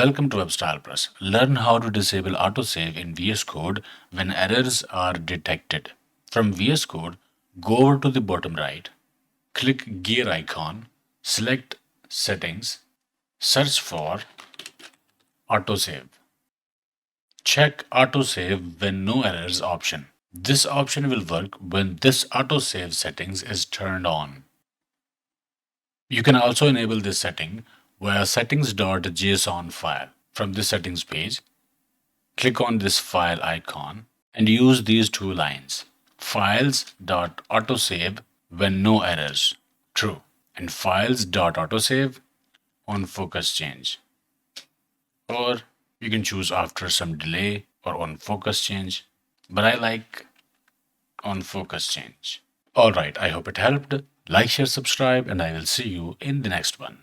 Welcome to WebStyle Plus. Learn how to disable autosave in VS Code when errors are detected. From VS Code, go over to the bottom right, click gear icon, select settings, search for autosave. Check autosave when no errors option. This option will work when this autosave settings is turned on. You can also enable this setting via settings.json file. From this settings page, click on this file icon and use these two lines. Files.autosave when no errors, true, and files.autosave on focus change. Or you can choose after some delay or on focus change, but I like on focus change. Alright, I hope it helped. Like, share, subscribe, and I will see you in the next one.